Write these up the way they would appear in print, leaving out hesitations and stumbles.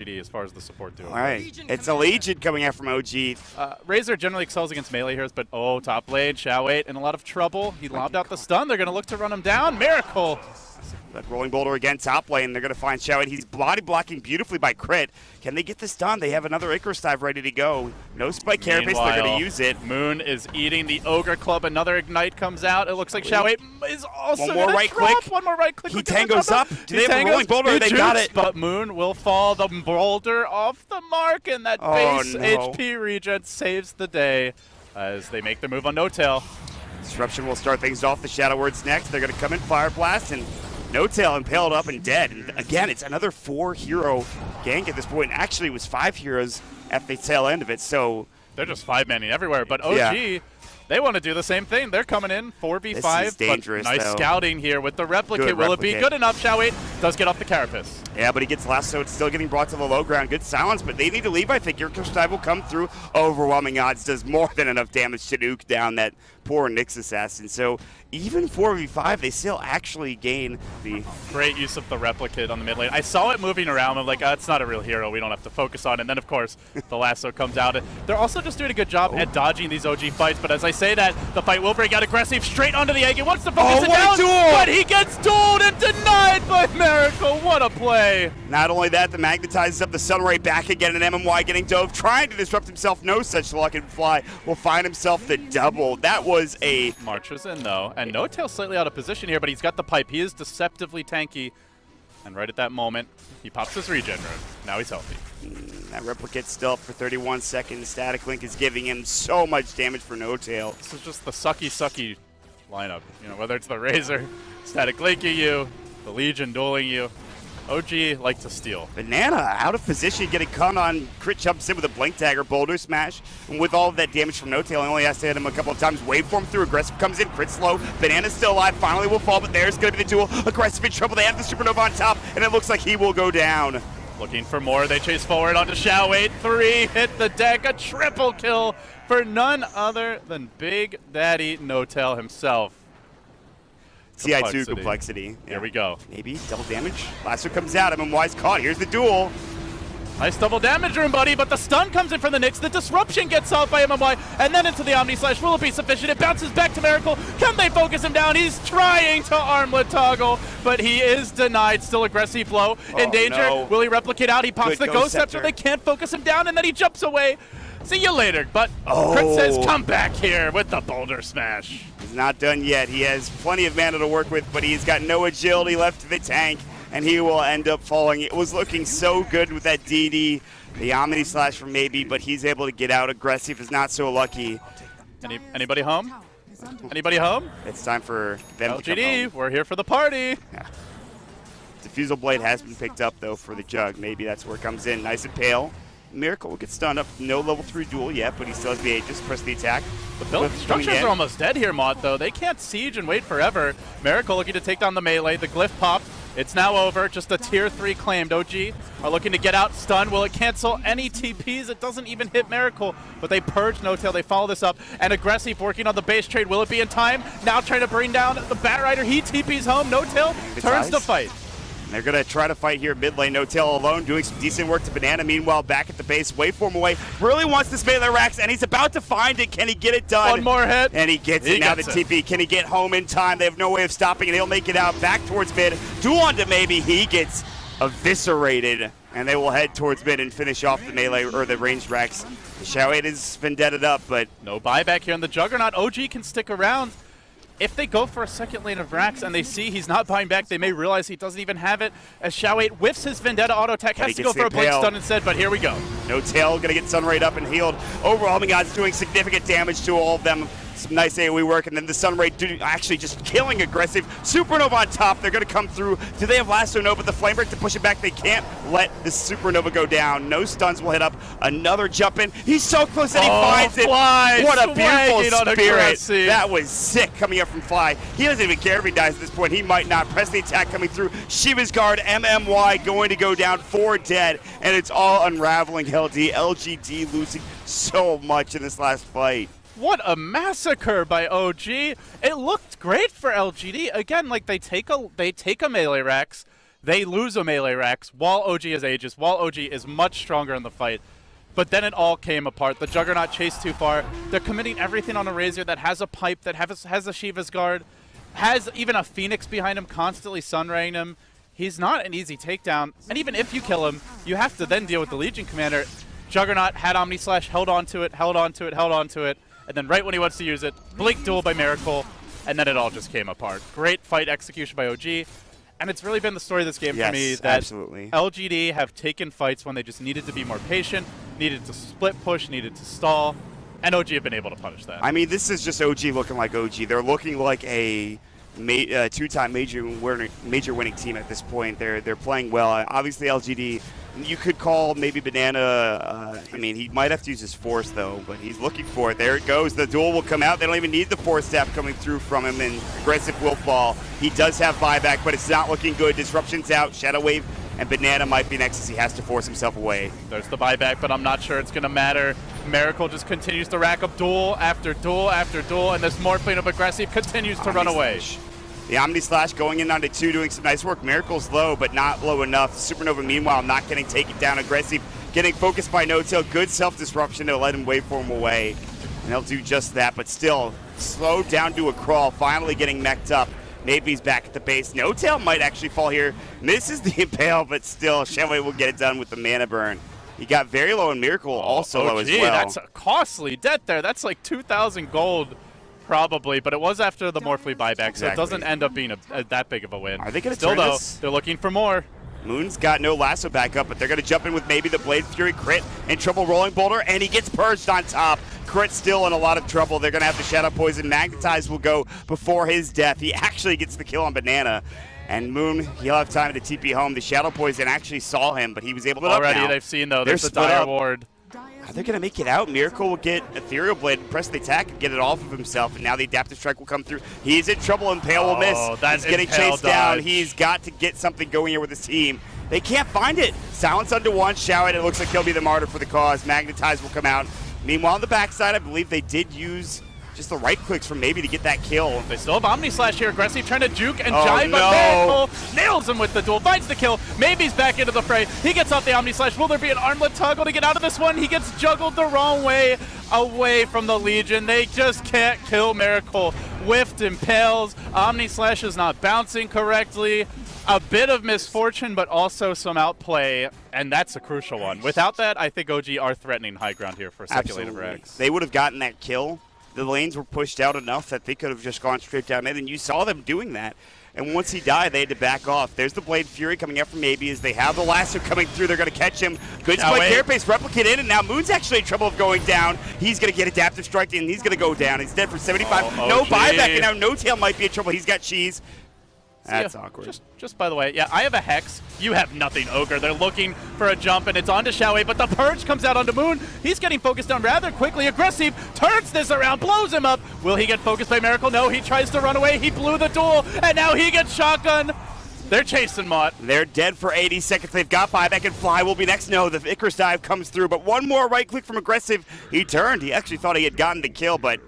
as far as the support duo. All right, it's a Legion coming out from OG. Razor generally excels against melee heroes, but top lane, Shao8 in a lot of trouble. He lobbed out the stun. They're going to look to run him down. Miracle. That rolling boulder again, top lane. They're going to find Shao8. He's body blocking beautifully by Crit. Can they get this done? They have another Icarus dive ready to go. No spike carapace. They're going to use it. Moon is eating the Ogre Club. Another Ignite comes out. It looks like Shao8 is also One more right click. One more right click. He tangos up. Do they have a rolling boulder? They got it. But Moon will fall the boulder off the mark, and that base HP regen saves the day as they make the move on No-Tail. Disruption will start things off. The Shadow Words next. They're going to come in, Fire Blast, and No-Tail impaled up and dead. And again, it's another 4-hero gank at this point. Actually, it was 5 heroes at the tail end of it, so they're just 5-manning everywhere. But OG, they want to do the same thing. They're coming in 4v5. This is dangerous, but nice scouting here with the replicate. Will it be good enough? Shao8 does get off the carapace. Yeah, but he gets lassoed, still getting brought to the low ground. Good silence, but they need to leave, I think. Your dive will come through. Overwhelming odds does more than enough damage to nuke down that poor Nyx assassin. So even 4v5, they still actually gain the... Great use of the replicate on the mid lane. I saw it moving around. I'm like, it's not a real hero. We don't have to focus on it. And then, of course, the lasso comes out. They're also just doing a good job at dodging these OG fights. But as I say that, the fight will break out aggressive straight onto the egg. He wants to focus it down, but he gets dueled and denied by Miracle. What a play. Not only that, the magnetizes up the Sunray back again, and MMY getting dove, trying to disrupt himself. No such luck, and Fly will find himself the double. That was a... Marches in, though, and No-Tail slightly out of position here, but he's got the pipe. He is deceptively tanky, and right at that moment, he pops his regen rune. Now he's healthy. That replicate's still up for 31 seconds. Static Link is giving him so much damage for No-Tail. This is just the sucky lineup. You know, whether it's the Razor, Static Linking you, the Legion dueling you. OG like to steal. Banana out of position, getting caught on. Crit jumps in with a Blink Dagger, Boulder Smash, and with all of that damage from No-Tail, he only has to hit him a couple of times. Waveform through, Aggressive comes in, Crit slow. Banana's still alive, finally will fall, but there's going to be the duel. Aggressive in trouble, they have the Supernova on top, and it looks like he will go down. Looking for more, they chase forward onto Shao8. 3 hit the deck, a triple kill for none other than Big Daddy No-Tail himself. TI2 complexity. Here we go. Maybe double damage. Lasso comes out. MMY's caught. Here's the duel. Nice double damage room, buddy, but the stun comes in from the Nyx. The disruption gets off by MMY, and then into the Omni Slash. Will it be sufficient? It bounces back to Miracle. Can they focus him down? He's trying to armlet toggle, but he is denied. Still aggressive blow. In danger. No. Will he replicate out? He pops the Ghost Scepter. They can't focus him down, and then he jumps away. See you later, but Crit says come back here with the Boulder Smash. He's not done yet. He has plenty of mana to work with, but he's got no agility left to the tank, and he will end up falling. It was looking so good with that DD, the Omni Slash from maybe, but he's able to get out. Aggressive is not so lucky. Anybody home? Anybody home? It's time for them to come LGD, home. we're here for the party. Yeah. Diffusal Blade has been picked up, though, for the Jug. Maybe that's where it comes in. Nice and pale. Miracle will get stunned up. No level 3 duel yet, but he still has the Aegis. Press the attack. The build structures are almost dead here, Maut, though. They can't siege and wait forever. Miracle looking to take down the melee. The glyph pop. It's now over. Just a tier 3 claimed. OG are looking to get out. Stun. Will it cancel any TPs? It doesn't even hit Miracle, but they purge No-Tail. They follow this up. And Aggressive working on the base trade. Will it be in time? Now trying to bring down the Bat Rider. He TPs home. No-Tail turns to fight. They're going to try to fight here mid lane. No-Tail alone, doing some decent work to Banana. Meanwhile, back at the base, waveform away. Really wants this melee racks, and he's about to find it. Can he get it done? One more hit. And he gets it. Now the TP. Can he get home in time? They have no way of stopping it. He'll make it out back towards mid. Duel onto maybe. He gets eviscerated, and they will head towards mid and finish off the melee or the ranged racks. Shao8 is vendetted up, but no buyback here on the Juggernaut. OG can stick around. If they go for a second lane of Rax and they see he's not buying back, they may realize he doesn't even have it. As Shao8 whiffs his Vendetta auto attack, has to go for a Blink Stun instead, but here we go. No-Tail going to get Sunray up and healed. Overwhelming odds doing significant damage to all of them. Some nice AoE work, and then the Sunray actually just killing Aggressive. Supernova on top. They're going to come through. Do they have Lasso? No, but the Flame Break to push it back. They can't let the Supernova go down. No stuns will hit up. Another jump in. He's so close that he finds it. Fly, what a beautiful spirit. Aggressive. That was sick coming up from Fly. He doesn't even care if he dies at this point. He might not. Press the attack coming through. Shiva's Guard, MMY going to go down. 4 dead, and it's all unraveling. LGD losing so much in this last fight. What a massacre by OG. It looked great for LGD. Again, like they take a melee Rex, They lose a melee Rex while OG has Aegis, while OG is much stronger in the fight. But then it all came apart. The Juggernaut chased too far. They're committing everything on a Razor that has a pipe, that has a Shiva's Guard, has even a Phoenix behind him, constantly sunraying him. He's not an easy takedown. And even if you kill him, you have to then deal with the Legion Commander. Juggernaut had Omni Slash, held onto it, held onto it, held onto it. And then right when he wants to use it, Blink Duel by Miracle. And then it all just came apart. Great fight execution by OG. And it's really been the story of this game for me that absolutely. LGD have taken fights when they just needed to be more patient, needed to split push, needed to stall, and OG have been able to punish that. I mean, this is just OG looking like OG. They're looking like a two-time major winning team at this point. They're playing well. Obviously, LGD, you could call maybe Banana. I mean, he might have to use his Force though, but he's looking for it. There it goes. The duel will come out. They don't even need the Force Staff coming through from him, and Aggressive will fall. He does have buyback, but it's not looking good. Disruption's out. Shadow Wave and Banana might be next as he has to force himself away. There's the buyback, but I'm not sure it's going to matter. Miracle just continues to rack up duel after duel after duel, and this Morphling of Aggressive continues to run away. The Omni Slash going in onto 2, doing some nice work. Miracle's low, but not low enough. Supernova, meanwhile, not getting taken down. Aggressive, getting focused by No-Tail. Good self-disruption to let him waveform away. And they'll do just that, but still slowed down to a crawl, finally getting mech'd up. Maybe he's back at the base. No-Tail might actually fall here. Misses the Impale, but still, Shenwei will get it done with the mana burn. He got very low, and Miracle also low as well. That's a costly debt there. That's like 2,000 gold. Probably, but it was after the Morphly buyback, so it doesn't end up being that big of a win. Are they going to turn this? Still, though, they're looking for more. Moon's got no lasso back up, but they're going to jump in with maybe the Blade Fury crit and trouble rolling boulder, and he gets purged on top. Crit still in a lot of trouble. They're going to have the Shadow Poison. Magnetize will go before his death. He actually gets the kill on Banana. And Moon, he'll have time to TP home. The Shadow Poison actually saw him, but he was able to already they've seen, though, there's a dire ward. Are they going to make it out? Miracle will get Ethereal Blade, press the attack, and get it off of himself, and now the Adaptive Strike will come through. He's in trouble, Impale will miss. He's getting chased down. He's got to get something going here with his team. They can't find it. Silence under one, Shout it looks like he'll be the martyr for the cause. Magnetize will come out. Meanwhile, on the backside, I believe they did use just the right clicks from maybe to get that kill. They still have Omni Slash here. Aggressive trying to juke and jive, but Miracle nails him with the duel. Finds the kill. Maybe's back into the fray. He gets off the Omni Slash. Will there be an armlet toggle to get out of this one? He gets juggled the wrong way away from the Legion. They just can't kill Miracle. Whiffed, impales. Omni Slash is not bouncing correctly. A bit of misfortune, but also some outplay, and that's a crucial one. Without that, I think OG are threatening high ground here for Circulator Rex. They would have gotten that kill. The lanes were pushed out enough that they could have just gone straight down in, and you saw them doing that. And once he died, they had to back off. There's the Blade Fury coming out from Maybe as they have the lasso coming through. They're going to catch him. Good split Carapace, replicate in, and now Moon's actually in trouble of going down. He's going to get Adaptive Strike, and he's going to go down. He's dead for 75. No buyback, and now No-Tail might be in trouble. He's got cheese. That's awkward. Just by the way, yeah, I have a Hex. You have nothing, Ogre. They're looking for a jump, and it's onto Xiaowei, but the Purge comes out onto Moon. He's getting focused down rather quickly. Aggressive turns this around, blows him up. Will he get focused by Miracle? No, he tries to run away. He blew the duel, and now he gets shotgun. They're chasing Maut. They're dead for 80 seconds. They've got buyback, and Fly will be next. No, the Icarus dive comes through, but one more right click from Aggressive. He turned. He actually thought he had gotten the kill, but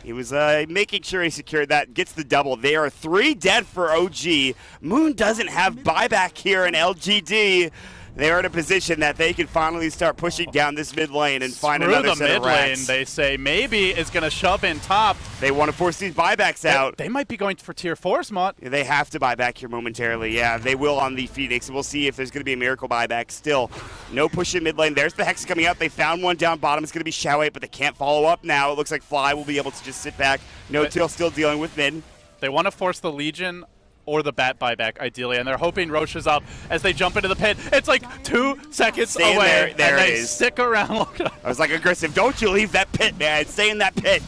he was making sure he secured that, gets the double. They are 3 dead for OG. Moon doesn't have buyback here in LGD. They're in a position that they can finally start pushing down this mid lane and find another set of racks. They say Maybe is going to shove in top. They want to force these buybacks out. They might be going for tier 4s, Maut. They have to buy back here momentarily. Yeah, they will on the Phoenix. We'll see if there's going to be a Miracle buyback. Still, no push in mid lane. There's the Hex coming out. They found one down bottom. It's going to be Xiaowei, but they can't follow up now. It looks like Fly will be able to just sit back. No-Tail still dealing with mid. They want to force the Legion or the Bat buyback, ideally, and they're hoping Roche is up as they jump into the pit. It's like 2 seconds away, there and they is. stick around. I was like, Aggressive, don't you leave that pit, man. Stay in that pit.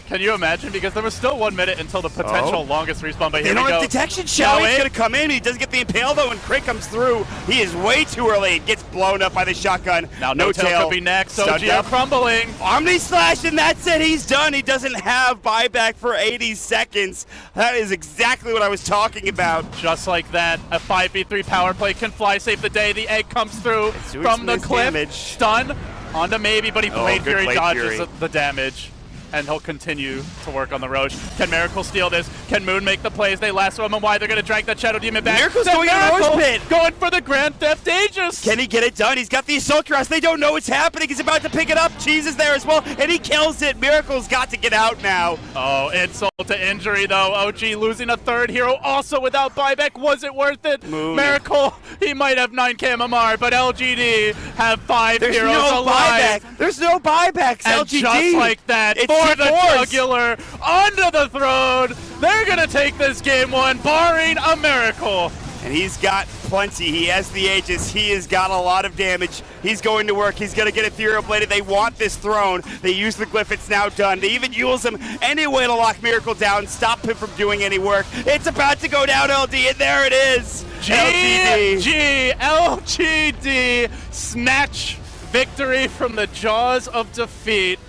Can you imagine? Because there was still 1 minute until the potential longest respawn, but here we go. They don't have detection. Xiaowei's going to come in. He does get the Impale, though, and Crit comes through. He is way too early. It gets blown up by the shotgun. Now No-Tail could be next. OG are crumbling. Omni Slash, and that's it. He's done. He doesn't have buyback for 80 seconds. That is exactly what I was talking about. Just like that, a 5v3 power play can fly, save the day. The egg comes through from the cliff. Stun onto Maybe, but he Blade Fury dodges the damage. and he'll continue to work on the Roche. Can Miracle steal this? Can Moon make the plays? They lasso him, and why they're going to drag that Shadow Demon back. Miracle's going in the Roche pit. Going for the Grand Theft Aegis. Can he get it done? He's got the Assault Cross. They don't know what's happening. He's about to pick it up. Cheese is there as well, and he kills it. Miracle's got to get out now. Oh, insult to injury, though. OG losing a third hero also without buyback. Was it worth it? Moon. Miracle, he might have 9k MMR, but LGD have 5 There's heroes no alive. buyback. There's no buybacks. And LGD. just like that, It's for the T4s. jugular, onto the throne, they're going to take this game one, barring a miracle. And he's got plenty. He has the Aegis. He has got a lot of damage. He's going to work. He's going to get Ethereal Bladed. They want this throne. They use the Glyph. It's now done. They even use him any way to lock Miracle down, stop him from doing any work. It's about to go down, LD, and there it is. LGD snatch victory from the jaws of defeat.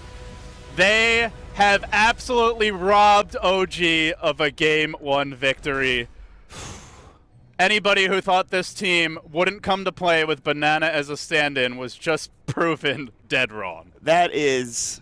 They have absolutely robbed OG of a Game 1 victory. Anybody who thought this team wouldn't come to play with Banana as a stand-in was just proven dead wrong. That is